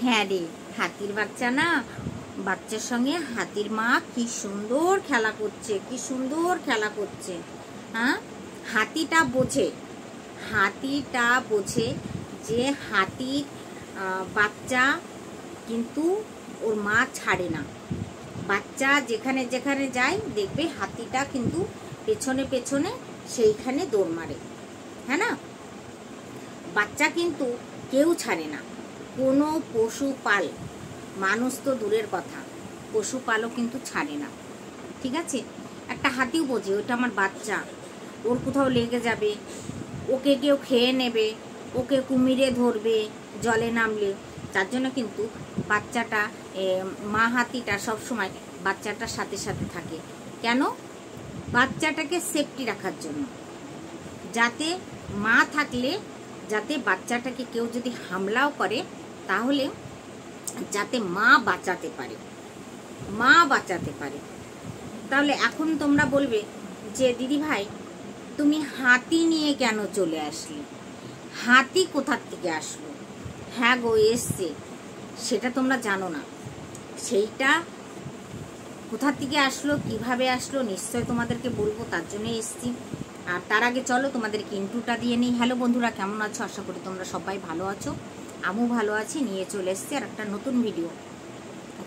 হ্যাঁ রে, হাতির বাচ্চা না, বাচ্চার সঙ্গে হাতির মা কি সুন্দর খেলা করছে, কি সুন্দর খেলা করছে। হ্যাঁ, হাতিটা বোঝে যে হাতির বাচ্চা কিন্তু ওর মা ছাড়ে না। বাচ্চা যেখানে যেখানে যায় দেখবে হাতিটা কিন্তু পেছনে পেছনে সেইখানে দৌড় মারে। হ্যাঁ না, বাচ্চা কিন্তু কেউ ছাড়ে না। কোনো পশুপাল, মানুষ তো দূরের কথা, পশুপালও কিন্তু ছাড়ে না। ঠিক আছে, একটা হাতিও বোঝে ওটা আমার বাচ্চা, ওর কোথাও লেগে যাবে, ওকে কেউ খেয়ে নেবে, ওকে কুমিরে ধরবে জলে নামলে। তার জন্য কিন্তু বাচ্চাটা, মা হাতিটা সবসময় বাচ্চাটার সাথে সাথে থাকে। কেন? বাচ্চাটাকে সেফটি রাখার জন্য, যাতে মা থাকলে, যাতে বাচ্চাটাকে কেউ যদি হামলাও করে তাহলে যাতে মা বাঁচাতে পারে। তাহলে এখন তোমরা বলবে যে দিদি ভাই তুমি হাতি নিয়ে কেন চলে আসলে? হাতি কোথার থেকে আসলো? হ্যাঁ গো, এসছে, সেটা তোমরা জানো না। সেইটা কোথা থেকে আসলো, কিভাবে আসলো, নিশ্চয় তোমাদেরকে বলবো, তার জন্য এসছি। আর তার আগে চলো তোমাদেরকে ইন্ট্রোটা দিয়ে নিই। হ্যালো বন্ধুরা, কেমন আছো? আশা করি তোমরা সবাই ভালো আছো, আমিও ভালো আছি। নিয়ে চলে এসছি আর একটা নতুন ভিডিও।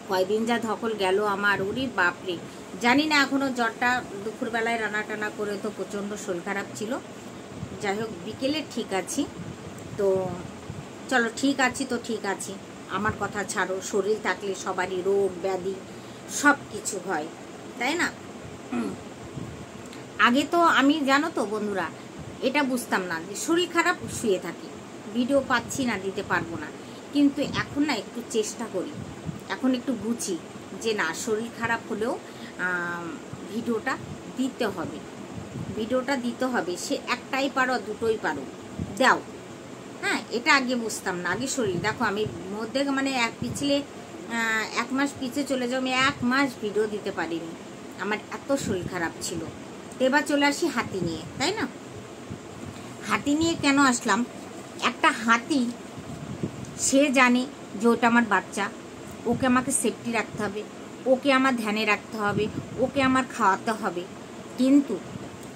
কয়দিন যা ধকল গেল আমার, ওরে বাপরে, জানি না এখনো জ্বরটা, দুপুরবেলায় রান্না টানা করে তো প্রচণ্ড শরীর খারাপ ছিল। যাই হোক, বিকেলে ঠিক আছি। তো চলো, ঠিক আছি। আমার কথা ছাড়ো, শরীর থাকলে সবারই রোগ ব্যাধি সব কিছু হয়, তাই না? আগে তো আমি, জানো তো বন্ধুরা, এটা বুঝতাম না যে শরীর খারাপ শুয়ে থাকি, ভিডিও পাচ্ছি না, দিতে পারবো না। কিন্তু এখন না একটু চেষ্টা করি, এখন একটু বুঝি যে না, শরীর খারাপ হলেও ভিডিওটা দিতে হবে। সে একটাই পারো দুটোই পারো, দাও। হ্যাঁ, এটা আগে বুঝতাম না। আগে শরীর দেখো, আমি মধ্যে মানে এক মাস পিছিয়ে চলে যাও, আমি 1 মাস ভিডিও দিতে পারিনি, আমার এত শরীর খারাপ ছিল। এবার চলে আসি হাতি নিয়ে, তাই না? হাতি নিয়ে কেন আসলাম? একটা হাতি, সে জানে যে ওটা আমার বাচ্চা, ওকে আমাকে সেফটি রাখতে হবে, ওকে আমার ধ্যানে রাখতে হবে, ওকে আমার খাওয়াতে হবে। কিন্তু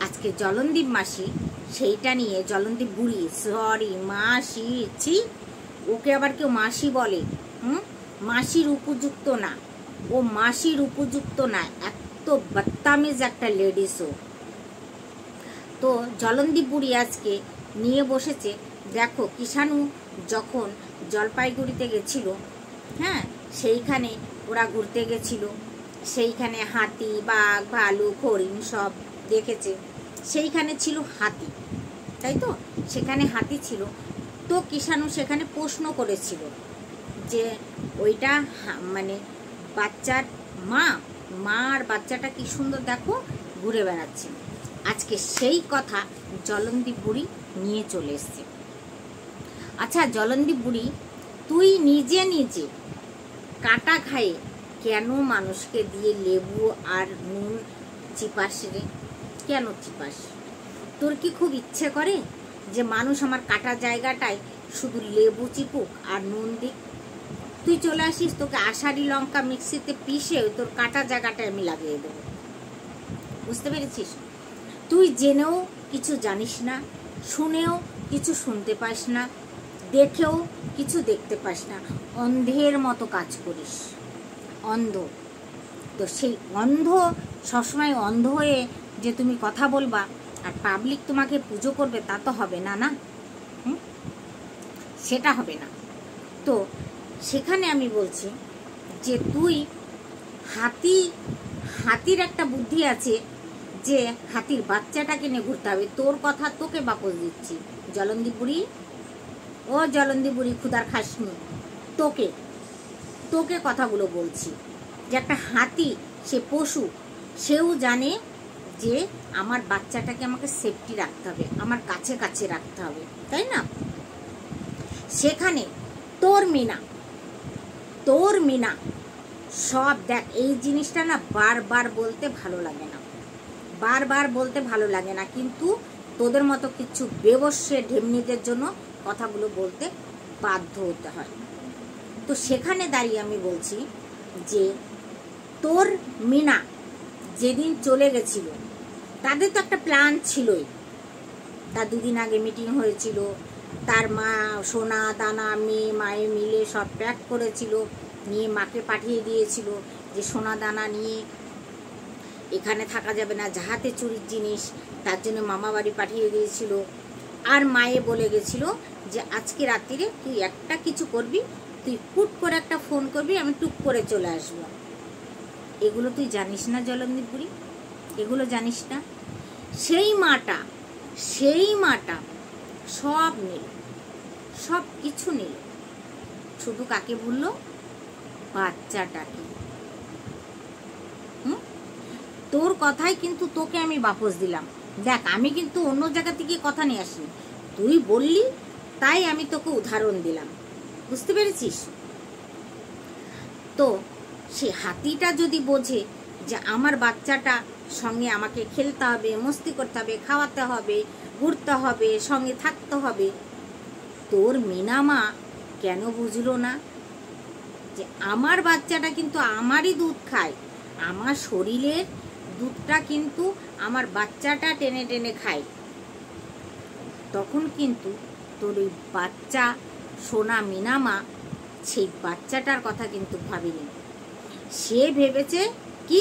আজকে জলনদীপ মাসি সেইটা নিয়ে, জলনদীপ বুড়ি, সরি মাসি, ছি, ওকে আবার কেউ মাসি বলে? মাসির উপযুক্ত না, ও মাসির উপযুক্ত না, এত বদতামিজ একটা লেডিস ও। তো জলনদীপ বুড়ি আজকে নিয়ে বসেছে। দেখো, কিষাণু যখন জলপাইগুড়িতে গেছিল, হ্যাঁ, সেইখানে ওরা ঘুরতে গেছিল, সেইখানে হাতি, বাঘ, ভালুক, হরিণ সব দেখেছে। সেইখানে ছিল হাতি, তাই তো? সেখানে হাতি ছিল। তো কিষাণু সেখানে প্রশ্ন করেছিল যে ওইটা মানে বাচ্চার মা আর বাচ্চাটা কি সুন্দর দেখো ঘুরে বেড়াচ্ছে। আজকে সেই কথা জলনদীপ বুড়ি নিয়ে চলে এসছে। আচ্ছা জলনদীপ বুড়ি, তুই নিজে কাটা খায়ে কেন মানুষকে দিয়ে লেবু আর নুন চিপাস রে? কেন চিপাস? তোর কি খুব ইচ্ছে করে যে মানুষ আমার কাটা জায়গাটায় শুধু লেবু চিপুক আর নুন দিক? তুই চলে আসিস, তোকে আষাঢ়ি লঙ্কা মিক্সিতে পিষে তোর কাটা জায়গাটায় আমি লাগিয়ে দেবো। বুঝতে পেরেছিস? তুই জেনেও কিছু জানিস না, শুনেও কিছু শুনতে পাস না, দেখেও কিছু দেখতে পাস না, অন্ধের মতো কাজ করিস, অন্ধ। তো সেই অন্ধ, সবসময় অন্ধ হয়ে যে তুমি কথা বলবা আর পাবলিক তোমাকে পুজো করবে, তা তো হবে না, না? সেটা হবে না। তো সেখানে আমি বলছি যে তুই হাতির একটা বুদ্ধি আছে যে হাতির বাচ্চাটাকে নিয়ে ঘুরতে হবে, তোর কথা তোকে বাপস দিচ্ছি জলনদীপ বুড়ি। ও জলনদীপ বুড়ি, ক্ষুধার খাসনি, তোকে কথাগুলো বলছি যে একটা হাতি, সে পশু, সেও জানে যে আমার বাচ্চাটাকে আমাকে সেফটি রাখতে হবে, আমার কাছে রাখতে হবে, তাই না? সেখানে তোর মিনা সব দেখ, এই জিনিসটা না বারবার বলতে ভালো লাগে না, কিন্তু তোদের মতো কিছু বেবস্যে ঢেমনিদের জন্য কথাগুলো বলতে বাধ্য হতে হয়। তো সেখানে দাঁড়িয়ে আমি বলছি যে তোর মিনা যেদিন চলে গেছিল, তাদের তো একটা প্ল্যান ছিলই। তার দুদিন আগে মিটিং হয়েছিল, তার মা সোনা দানা মায়ে মিলে সব প্যাক করেছিল, নিয়ে মাকে পাঠিয়ে দিয়েছিল যে সোনা দানা নিয়ে এখানে থাকা যাবে না, যাহাতে চুরির জিনিস, তার জন্য মামা বাড়ি পাঠিয়ে দিয়েছিল। আর মায়ে বলে গেছিল যে আজকে রাত্রিরে তুই একটা কিছু করবি, তুই হুট করে একটা ফোন করবি, আমি টুক করে চলে আসবো। এগুলো তুই জানিস না জলন্দীপ বুড়ি, এগুলো জানিস না? সেই মাটা সব নিল, সব কিছু নিল, শুধু কাকে ভুললো? বাচ্চাটাকে। তোর কথাই কিন্তু তোকে আমি বাপস দিলাম। দেখ, আমি কিন্তু অন্য জায়গা থেকে কথা নিয়ে আসিনি, তুই বললি তাই আমি তোকে উদাহরণ দিলাম, বুঝতে পেরেছিস? তো সে হাতিটা যদি বোঝে যে আমার বাচ্চাটা সঙ্গে আমাকে খেলতে হবে, মস্তি করতে হবে, খাওয়াতে হবে, ঘুরতে হবে, সঙ্গে থাকতে হবে, তোর মিনামা কেন বুঝলো না যে আমার বাচ্চাটা কিন্তু আমারই দুধ খায়, আমার শরীরের দুধটা কিন্তু আমার বাচ্চাটা টেনে টেনে খায়। তখন কিন্তু তোর ওই বাচ্চা সোনা মিনামা সেই বাচ্চাটার কথা কিন্তু ভাবিনি, সে ভেবেছে কি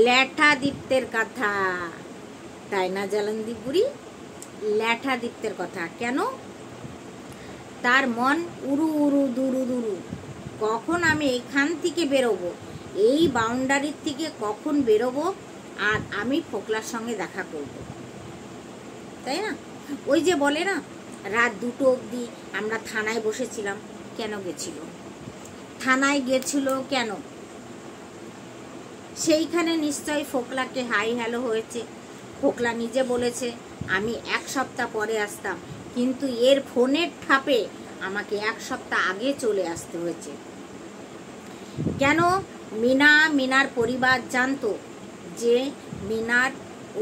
ল্যাঠাদিত্যের কথা, তাই না জলন্দীপ বুড়ি? ল্যাঠাদিত্যের কথা। কেন? তার মন উরু উরু দুরু দুরু, কখন আমি এখান থেকে বেরোবো, এই বাউন্ডারির থেকে কখন বেরোবো আর আমি ফোকলার সঙ্গে দেখা করব, তাই না? ওই যে বলে না, রাত 2টো অবধি আমরা থানায় বসেছিলাম। কেন গেছিল থানায়? গেছিল কেন? সেইখানে নিশ্চয়ই ফোকলাকে হাই হ্যালো হয়েছে। ফোকলা নিজে বলেছে আমি 1 সপ্তাহ পরে আসতাম, কিন্তু এর ফোনের ঠাপে আমাকে 1 সপ্তাহ আগে চলে আসতে হয়েছে। কেন? মিনার পরিবার জানতো যে মিনার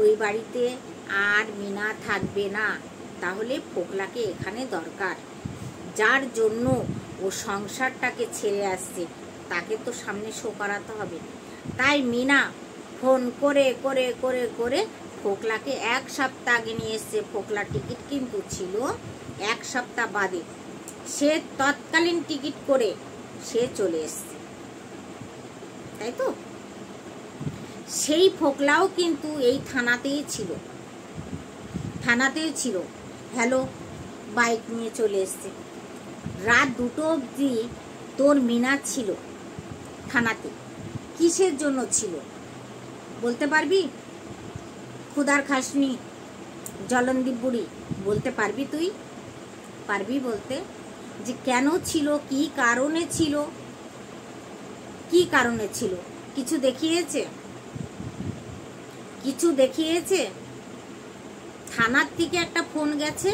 ওই বাড়িতে আর মিনা থাকবে না, তাহলে ফোকলাকে এখানে দরকার। যার জন্য ও সংসারটাকে ছেড়ে আসছে তাকে তো সামনে শো করাতে হবে। তাই মিনা ফোন করে করে করে করে ফোকলাকে 1 সপ্তাহ আগে নিয়ে এসছে। ফোকলার টিকিট কিন্তু ছিল 1 সপ্তাহ বাদে, সে তৎকালীন টিকিট করে সে চলে এসছে, তাই তো? সেই ফোকলাও কিন্তু এই থানাতেই ছিল। হ্যালো বাইক নিয়ে চলে এসছে। রাত 2টো অবধি তোর মিনা ছিল থানাতে। কিসের জন্য ছিল বলতে পারবি? ক্ষুধার খাসনি জলন্দীপ বুড়ি, বলতে পারবি? তুই পারবি বলতে যে কেন ছিল, কি কারণে ছিল? কিছু দেখিয়েছে? থানার থেকে একটা ফোন গেছে,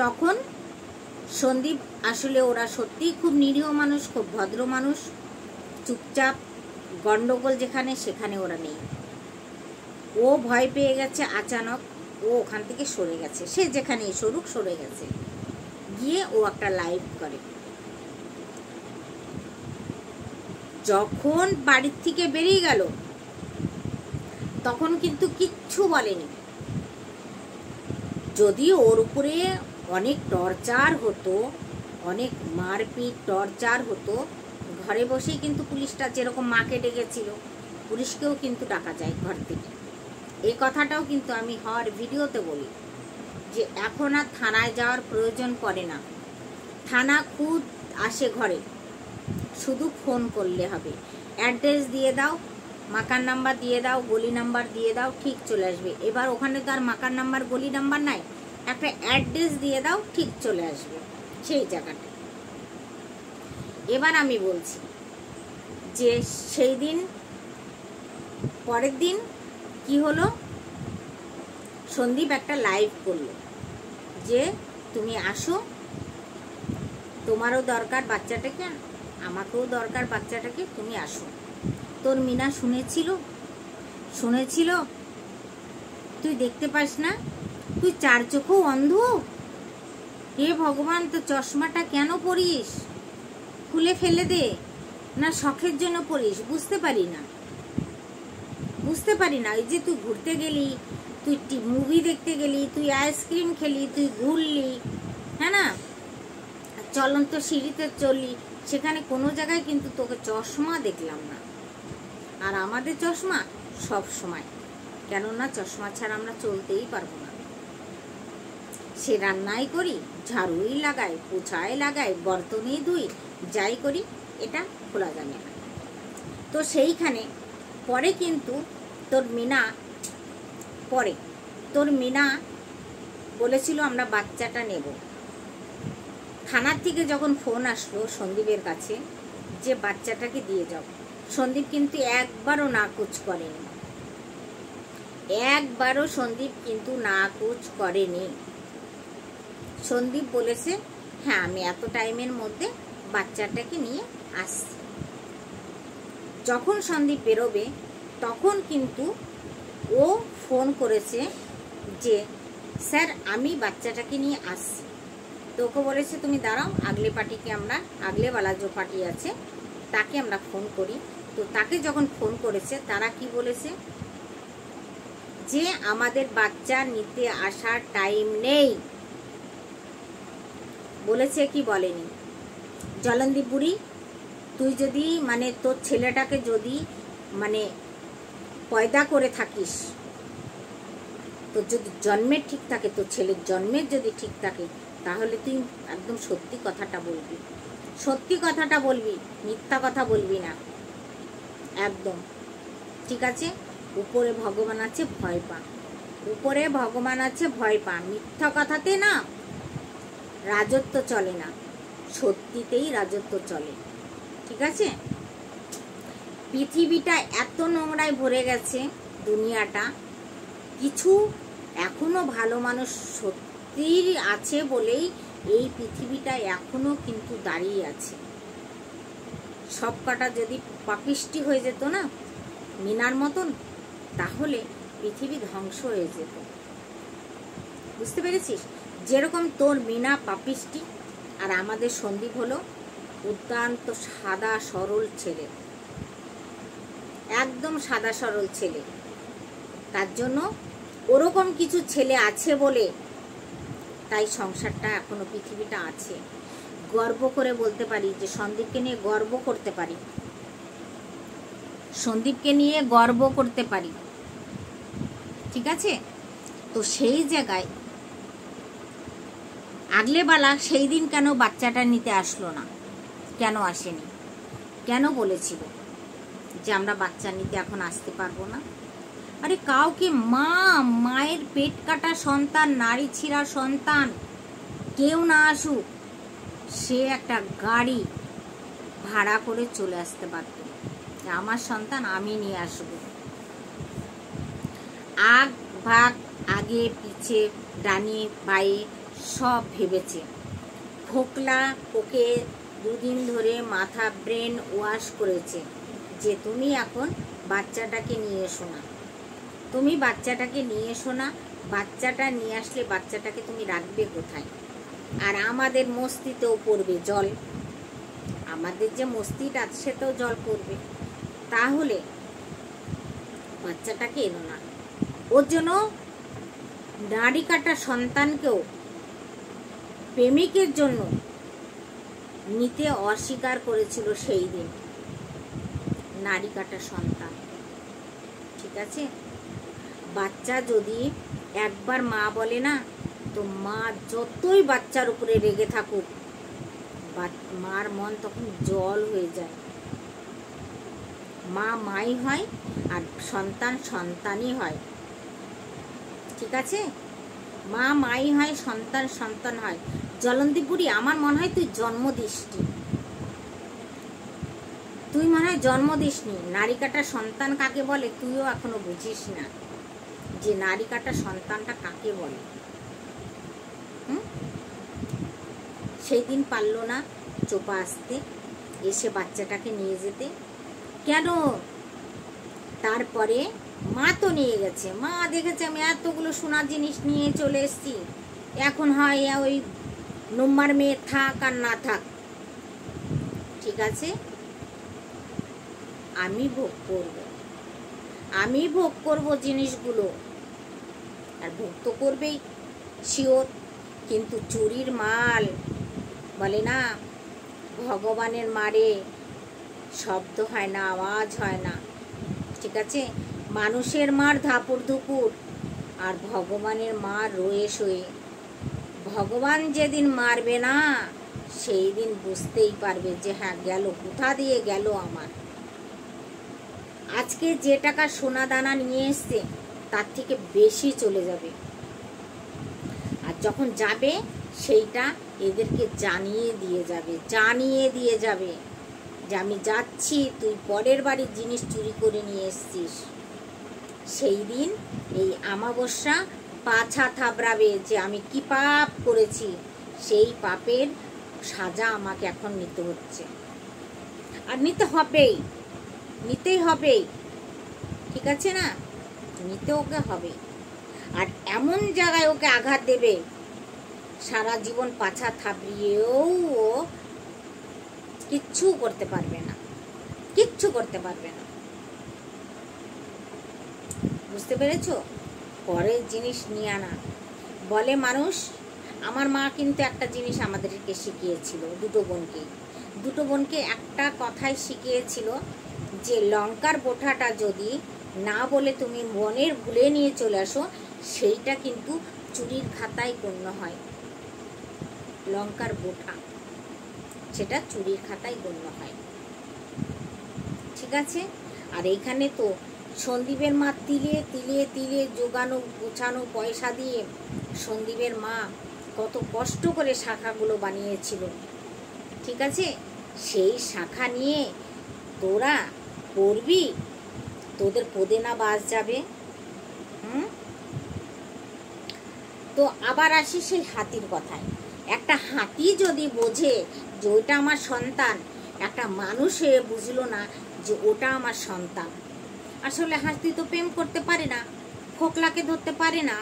তখন সন্দীপ আসলে ওরা সত্যিই খুব নিরীহ মানুষ, খুব ভদ্র মানুষ, চুপচাপ, গন্ডগোল যেখানে সেখানে ওরা নেই। ও ভয় পেয়ে গেছে, আচানক ও ওখান থেকে সরে গেছে, সে যেখানেই সরুক সরে গেছে, গিয়ে ও একটা লাইভ করে। যখন বাড়ির থেকে বেরিয়ে গেল তখন কিন্তু কিচ্ছু বলেনি। যদি ওর উপরে অনেক টর্চার হতো, অনেক মারপিট টর্চার হতো, ঘরে বসেই কিন্তু পুলিশটা যেরকম মাকে ডেকেছিল, পুলিশকেও কিন্তু ডাকা যায় ঘর থেকে। এই কথাটাও কিন্তু আমি হর ভিডিওতে বলি যে এখন আর থানায় যাওয়ার প্রয়োজন পড়ে না, থানা খুদ আসে ঘরে, শুধু ফোন করলে হবে। অ্যাড্রেস দিয়ে দাও, মাকার নাম্বার দিয়ে দাও, গলি নাম্বার দিয়ে দাও, ঠিক চলে আসবে। এবার ওখানে তো আর মাকার নাম্বার গলি নাম্বার নাই, একটা অ্যাড্রেস দিয়ে দাও, ঠিক চলে আসবে সেই জায়গাটা। এবার আমি বলছি যে সেই দিন পরের দিন কি হলো, সন্দীপ একটা লাইভ করলো যে তুমি আসো, তোমারও দরকার বাচ্চাটাকে, আমাকেও দরকার বাচ্চাটাকে, তুমি আসো। তোর মিনা শুনেছিল তুই দেখতে পাস না? তুই 4 চোখেও অন্ধ? হে ভগবান, তো চশমাটা কেন পরিস? খুলে ফেলে দে, না শখের জন্য পরিস? বুঝতে পারি না। ওই যে তুই ঘুরতে গেলি, তুই মুভি দেখতে গেলি, তুই আইসক্রিম খেলি, তুই ঘুরলি, হ্যাঁ না, চলন্ত সিঁড়িতে চললি, সেখানে কোনো জায়গায় কিন্তু তোকে চশমা দেখলাম না। আর আমাদের চশমা সব সময়, কেননা চশমা ছাড়া আমরা চলতেই পারবো না। সে রান্নাই করি, ঝাড়ুই লাগাই, পোছায় লাগাই, বর্তনই ধুই, যাই করি, এটা খোলা যাবে না। তো সেইখানে পরে কিন্তু তোর মিনা বলেছিল আমরা বাচ্চাটা নেব। থানার থেকে যখন ফোন আসলো সন্দীপের কাছে যে বাচ্চাটাকে দিয়ে যাও, সন্দীপ কিন্তু একবারও নাকচ করেনি। সন্দীপ বলেছে হ্যাঁ আমি এত টাইমের মধ্যে বাচ্চাটাকে নিয়ে আসছি। যখন সন্দীপ বেরোবে তখন কিন্তু ও ফোন করেছে যে স্যার আমি বাচ্চাটাকে নিয়ে আসছি। তো ওকে বলেছে তুমি দাঁড়াও, আগলেওয়ালা যে পার্টি আছে তাকে আমরা ফোন করি। তো তাকে যখন ফোন করেছে তারা কি বলেছে যে আমাদের বাচ্চা নিতে আসার টাইম নেই। বলেছে কি বলেনি? জলন্দী বুড়ি, তুই যদি মানে তোর ছেলেটাকে যদি মানে পয়দা করে থাকিস, তোর যদি জন্মের ঠিক থাকে, তোর ছেলের জন্মের যদি ঠিক থাকে, তাহলে তুই একদম সত্যি কথাটা বলবি, মিথ্যা কথা বলবি না একদম, ঠিক আছে? উপরে ভগবান আছে, ভয় পা। মিথ্যা কথাতে না রাজত্ব চলে না, সত্যিতেই রাজত্ব চলে, ঠিক আছে? পৃথিবীটা এত নোংরায় ভরে গেছে, দুনিয়াটা, কিছু এখনো ভালো মানুষ সত্যি আছে বলেই এই পৃথিবীটা এখনো কিন্তু দাঁড়িয়ে আছে। সব কটা যদি পাপিষ্টি হয়ে যেত না মিনার মতন, তাহলে পৃথিবী ধ্বংস হয়ে যেত। বুঝতে পেরেছিস? যেরকম তোর মিনা পাপিষ্টি, আর আমাদের সন্দীপ হলো উদ্যান্ত সাদা সরল ছেলে, একদম সাদা সরল ছেলে। তার জন্য ওরকম কিছু ছেলে আছে বলে তাই সংসারটা এখনো, পৃথিবীটা আছে। গর্ব করে বলতে পারি যে সন্দীপকে নিয়ে গর্ব করতে পারি, ঠিক আছে? তো সেই জায়গায় আগলেবালা সেই দিন কেন বাচ্চাটা নিতে আসলো না? কেন আসেনি? কেন বলেছিল যে আমরা বাচ্চা নিতে এখন আসতে পারবো না? আরে কাউকে মায়ের পেট কাটা সন্তান, নারী ছিঁড়া সন্তান কেউ না আসুক, সে একটা গাড়ি ভাড়া করে চলে আসতে পারত, আমার সন্তান আমি নিয়ে আসবো। আগে পিছে ডানে বায়ে সব ভেবেছে। খোকলা ওকে দুদিন ধরে মাথা ব্রেন ওয়াশ করেছে যে তুমি এখন বাচ্চাটাকে নিয়ে এসো না, বাচ্চাটা নিয়ে আসলে বাচ্চাটাকে তুমি রাখবে কোথায়? আর আমাদের মস্তিতেও পড়বে জল, আমাদের যে মস্তিটা আছে সেটাও জল পড়বে, তাহলে বাচ্চাটাকে এনো না। ওর জন্য নারী কাটা সন্তানকেও প্রেমিকের জন্য নিতে অস্বীকার করেছিল সেই দিন, নারী কাটা সন্তান, ঠিক আছে? বাচ্চা যদি একবার মা বলে না, তো মা যতই বাচ্চার উপরে রেগে থাকুক, মার মন তখন জল হয়ে যায়। মা মাই হয় আর সন্তান সন্তানই হয়, ঠিক আছে? মা মাই হয়, সন্তান সন্তান হয়। জলন্দী বুড়ি, আমার মনে হয় তুই জন্ম দিসনি। নারী কাটা সন্তান কাকে বলে তুইও এখনো বুঝিস না, যে নারী কাটা সন্তানটা কাকে বলে। সেই দিন পারলো না চোপা আসতে, এসে বাচ্চাটাকে নিয়ে যেতে, কেন? তারপরে মা তো নিয়ে গেছে, মা দেখেছে আমি এতগুলো সোনার জিনিস নিয়ে চলে এসেছি, এখন হয় ওই নুম্মার মেয়ে থাক আর না থাক, ঠিক আছে, আমি ভোগ করব, আমি ভোগ করব জিনিসগুলো, আর ভোগ তো করবেই শিওর। কিন্তু চুরির মাল বলে না, ভগবানের মারে শব্দ হয় না, আওয়াজ হয় না, ঠিক আছে। মানুষের মার ধাপুর ধুপুর, আর ভগবানের মার রয়ে শোয়ে। ভগবান যেদিন মারবে না, সেই দিন বুঝতেই পারবে যে হ্যাঁ গেল, কোথা দিয়ে গেল আমার। আজকে যে টাকা সোনা দানা নিয়ে এসছে তার থেকে বেশি চলে যাবে, আর যখন যাবে সেইটা এদেরকে জানিয়ে দিয়ে যাবে যে আমি যাচ্ছি, তুই পরের বাড়ির জিনিস চুরি করে নিয়ে এসছিস। সেই দিন এই অমাবস্যা পাছা থাবড়াবে যে আমি কি পাপ করেছি, সেই পাপের সাজা আমাকে এখন নিতে হচ্ছে, আর নিতেই হবেই, ঠিক আছে না, নিতে ওকে হবে। আর এমন জায়গায় ওকে আঘাত দেবে, সারা জীবন পাছা থাবড়িয়েও ও কিচ্ছু করতে পারবে না, বুঝতে পেরেছো? পরের জিনিস নিয়ে আনা। বলে মানুষ, আমার মা কিন্তু একটা জিনিস আমাদেরকে শিখিয়েছিল, দুটো বোনকে একটা কথাই শিখিয়েছিল যে লঙ্কার বোঠাটা যদি না বলে তুমি বনের ভুলে নিয়ে চলে আসো, সেইটা কিন্তু চুরির খাতায় গণ্য হয়। লঙ্কার বোঠা সেটা চুরির খাতায় গণ্য হয়, ঠিক আছে। আর এইখানে তো সন্দীপের মা তিলে জোগানো গোছানো পয়সা দিয়ে সন্দীপের মা কত কষ্ট করে শাখাগুলো বানিয়েছিল, ঠিক আছে। সেই শাখা নিয়ে তোরা পড়বি, তোদের পদে না বাস যাবে। তো আবার আসি সেই হাতির কথায়। একটা হাতি যদি বোঝে যে ওটা আমার সন্তান, একটা মানুষে বুঝলো না যে ওটা আমার সন্তান। আসলে হাতি তো প্রেম করতে পারে না, ফোকলাকে ধরতে পারে না।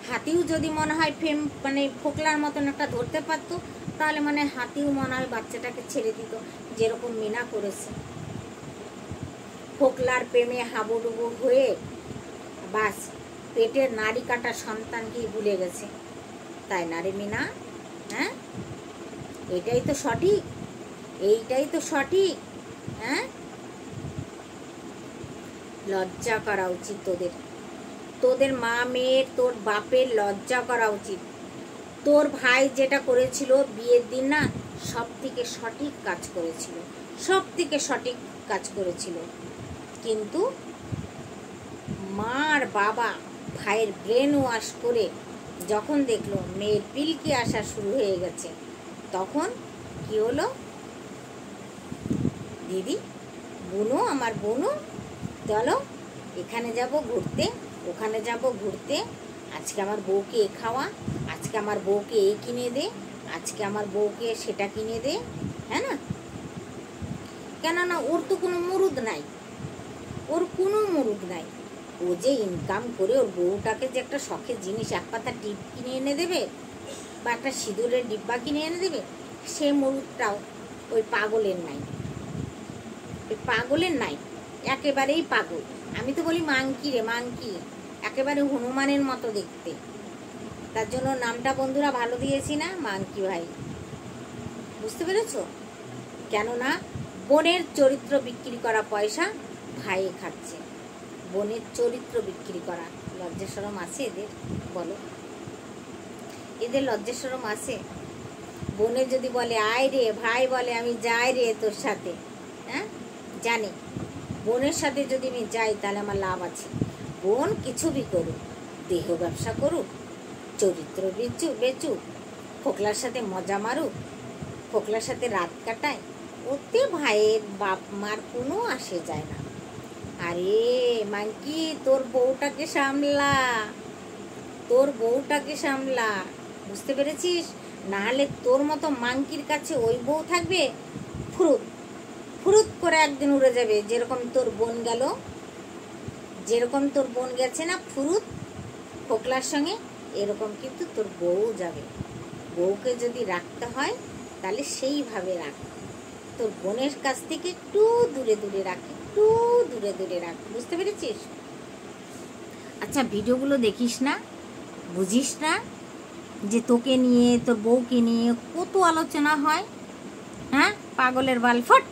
হাতিও যদি মনে হয় প্রেম মানে ফোকলার মতন একটা ধরতে পারতো, তাহলে মানে হাতিও মনে হয় বাচ্চাটাকে ছেড়ে দিত, যেরকম মিনা করেছে। ফোকলার প্রেমে হাবুডুবু হয়ে বাস পেটের নাড়ি কাটা সন্তানকেই ভুলে গেছে, তাই না রে মিনা? হ্যাঁ, এইটাই তো সঠিক। হ্যাঁ, লজ্জা করা উচিত তোদের মা মেয়ের, তোর বাপের লজ্জা করা উচিত। তোর ভাই যেটা করেছিল বিয়ের দিন না, সব থেকে সঠিক কাজ করেছিল, কিন্তু মা আর বাবা ভাইয়ের ব্রেন ওয়াশ করে যখন দেখলো মেয়ের পিলকি আসা শুরু হয়ে গেছে, তখন কি হলো, দিদি আমার বোনু চলো এখানে যাব ঘুরতে, ওখানে যাব ঘুরতে, আজকে আমার বউকে এ খাওয়া, আজকে আমার বউকে এই কিনে দে, আজকে আমার বউকে সেটা কিনে দে, হ্যাঁ না? কেননা ওর তো কোনো মুরুদ নাই, ও যে ইনকাম করে ওর বউটাকে যে একটা শখের জিনিস, এক পাতা টিপ কিনে এনে দেবে বা একটা সিঁদুরের ডিব্বা কিনে এনে দেবে, সে মুরুদটাও ওই পাগলের নাই, একেবারেই পাগল। আমি তো বলি মাংকি, একেবারে হনুমানের মতো দেখতে, তার জন্য নামটা বন্ধুরা ভালো দিয়েছি না, মাংকি ভাই। বুঝতে পেরেছো? কেননা বোনের চরিত্র বিক্রি করা পয়সা ভাইয়ে খাচ্ছে, বোনের চরিত্র বিক্রি করা। লজ্জা শরম আছে এদের? বলো, এদের লজ্জা শরম আছে? বোনে যদি বলে আয় রে, ভাই বলে আমি যাই রে তোর সাথে, হ্যাঁ জানি বোনের সাথে যদি আমি যাই তাহলে আমার লাভ আছে। বোন কিছু বি করুক, দেহ ব্যবসা করুক, চরিত্র বেচুক, ফোকলার সাথে মজা মারুক, ফোকলার সাথে রাত কাটায়, ওতে ভাইয়ের বাপ মার কোনো আসে যায় না। আরে মাংকি, তোর বউটাকে সামলা, বুঝতে পেরেছিস? নাহলে তোর মতো মাংকির কাছে ওই বউ থাকবে, ফুরুত করে একদিন উড়ে যাবে, যেরকম তোর বোন গেছে না ফুরুত ফোকলার সঙ্গে, এরকম কিন্তু তোর বউ যাবে, বউকে যদি রাখতে হয় তাহলে সেইভাবে রাখ, তোর বোনের কাছ থেকে একটু দূরে দূরে রাখ, একটু দূরে দূরে রাখ, বুঝতে পেরেছিস? আচ্ছা, ভিডিওগুলো দেখিস না, বুঝিস না যে তোকে নিয়ে, তোর বউকে নিয়ে কত আলোচনা হয়? হ্যাঁ, পাগলের বাল ফট।